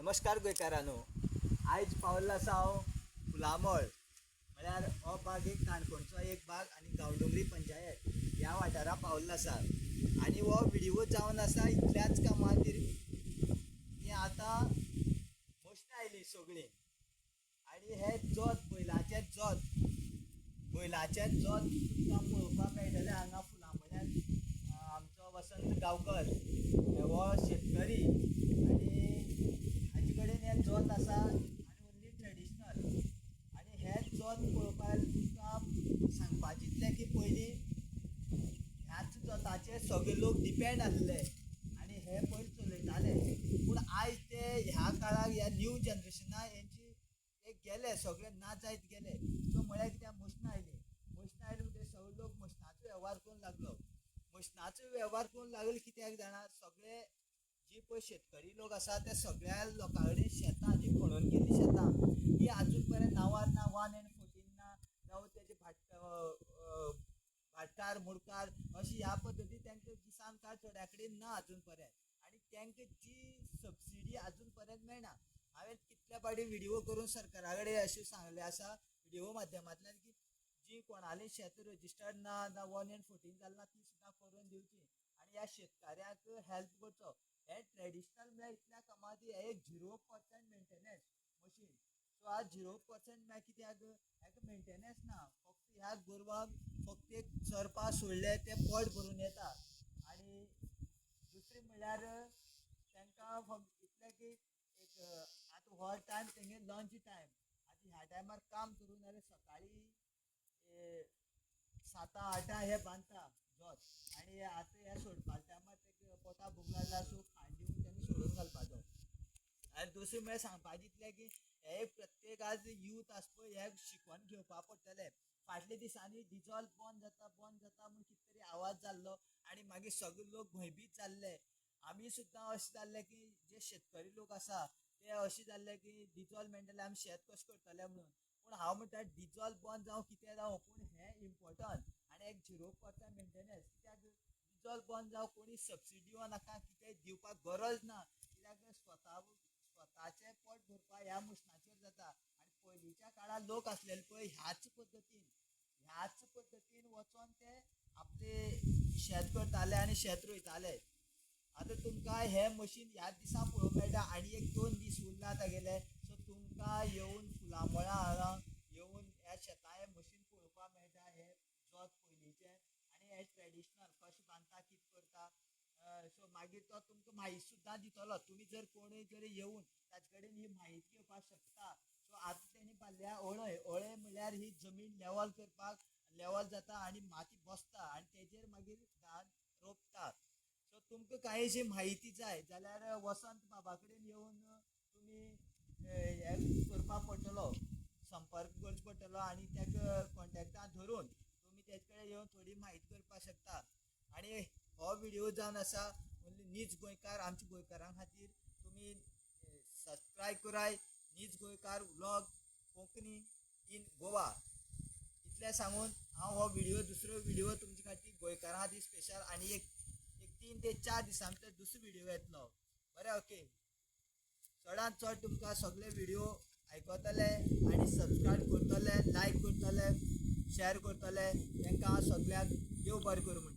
नमस्कार गोंयकारांनो, आयज पावल्लो आसा हांव फुलामळ म्हळ्यार हो भाग एक काणकोणचो एक भाग आनी गांवडोंगरी पंचायत ह्या वाठारा पावल्लो आसा आनी हो व्हिडिओ जावन आसा इतल्याच कामां खातीर की आतां मशीनां आयलीं सगळीं आनी हे जोत बैलाचें जोत तुमकां पळोवपाक मेळटलें हांगा फुलामळ्यान आमचो वसंत गांवकर हो शेतकरी आनी हाजे कडेन हें जोत आसा आनी ओन्ली ट्रेडिशनल आनी हें जोत पळोवपाक तुमकां सांगपाचें इतलें की पयलीं ह्याच जोताचेर सगळे लोक डिपेंड आसले आनी हे पयलीं चलयताले पूण आयज ते ह्या काळाक ह्या न्यू जनरेशना हेंची एक गेले सगळे ना जायत गेले. सो म्हळ्यार कित्याक मशिनां आयली म्हणटकीर सगळे लोक मशिनाचो वेव्हार करूंक लागलो. मशिनाचो वेव्हार करूंक लागले कित्याक जाणा सगळे जी पळय शेतकरी लोक आसा ते सगळ्या लोकां कडेन शेतां जी खणून गेल्ली शेतां ही आजून पर्यंत नांवार ना 114 ना जावं तेजे भाटकार मुडकार अशी ह्या पद्दतीन तांकां किसान कार्ड थोड्या कडेन ना आजून पर्यंत आनी तांकां जी सबसिडी आजून पर्यंत मेळना. हांवें कितल्या फावटी व्हिडिओ करून सरकारा कडेन अशें सांगलें आसा व्हिडिओ माध्यमांतल्यान की जी कोणाली शेत रजिस्टर्ड ना 114 जालें ना ती सुद्दां करून दिवची आनी ह्या शेतकाऱ्याक हेल्प करचो. हे ट्रेडिशनल म्हळ्यार इतल्या कामां ती हे 0% मेंटेनन्स मशीन. सो आज 0% म्हळ्यार कित्याक हेका मेंटेनन्स ना. फक्त ह्या गोरवांक फक्त एक चरपा सोडले ते पोट भरून येता आनी दुसरी म्हळ्यार तांकां फक्त इतलें की एक आतां हो टायम तेंगे लंच टायम आतां ह्या टायमार काम करून जाल्यार सकाळीं 7-8 हे बांदता जोत आनी आतां हे सोडपा टायमार ते पोटा भूक लागला सो खाण दिवन तेंका सोडून घालपाचो. आनी दुसरें म्हळ्यार सांगपाचें इतलें की हे प्रत्येक आज यूथ आसा पळय हे शिकून घेवपा पडटलें. फाटल्या दिसांनी डिजॉल बंद जाता म्हूण कितें तरी आवाज जाल्लो आनी मागीर सगळे लोक भयभीत जाल्ले. आमी सुद्दां अशें जाल्ले की जे शेतकरी लोक आसा ते अशें जाल्ले की डिजॉल मेळटले आमी शेत कशें करतले म्हणून. पूण हांव म्हणटा डिजॉल बंद जावं कितें जावं पूण हें इम्पॉर्टंट आनी एक 0% मेंटेनन्स कित्याक डिजॉल बंद जावं कोणी सबसिडी वा नाका कितें दिवपाक गरज ना कित्याक स्वताचें पोट भरपा ह्या मशिनाचेर जाता. आनी पयलींच्या काळार लोक आसलेले पळय ह्याच पद्दतीन वचोन ते आपले शेत करताले आनी शेत रोयताले. आतां तुमकां हें मशीन ह्या दिसा पळोवंक मेळटा आनी एक 2 दीस उरला तागेले. सो तुमकां येवन फुलामळा हांगा येवन ह्या शेतां हें मशीन पळोवपाक मेळटा. हे जोत पयलींचें आनी हे ट्रेडिशनल कशें बांदता कितें करता. सो मागीर तो तुमकां म्हायती सुद्दां दितलो. तुमी जर कोणूय जर येवन ताजे कडेन ही म्हायती घेवपाक शकता. सो आतां तेणी बांदल्या अळय म्हळ्यार ही जमीन लेवल करपाक लेवल जाता आनी माती बसता आनी तेजेर मागीर धान रोपता. सो तुमकां कांयशी म्हायती जाय जाल्यार वसंत बाबा कडेन येवन तुमी हें करपाक पडटलो संपर्क करचो पडटलो आनी ताका कॉन्टेक्टान धरून तुमी तेजे कडेन येवन थोडी म्हायती करपाक शकता. आनी हो व्हिडिओ जावन आसा ओन्ली नीज गोंयकार आमच्या गोंयकारां खातीर. तुमी सबस्क्रायब कराय नीज गोंयकार व्लॉग कोंकणी इन गोवा इतलें सांगून हांव हो दुसरो व्हिडिओ तुमचे खातीर गोंयकारां खातीर स्पेशल आनी एक 3 ते 4 दिसां भितर दुसरो व्हिडिओ येतलो. बरें ओके. चडांत चड तुमकां सगळे व्हिडिओ आयकतले आनी सबस्क्रायब करतले लायक करतले शेअर करतले. तांकां सगळ्यांक देव बरें करूं म्हणटा.